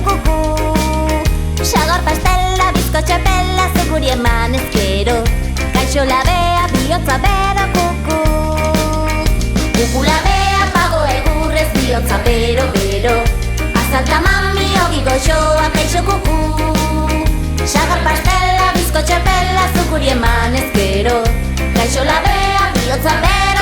kuku. Xagor pastela, bizkotxe pela, zuguri eman ezkero. Kaixo labea, bihotza bero kuku. Kuku labea, pago egurrez, bihotza bero. Azalta mami, ogi goxoa, kaixo kuku. Xagor pastela, bizkotxe pela, zuguri eman ezkero. Kaixo labea, bihotza bero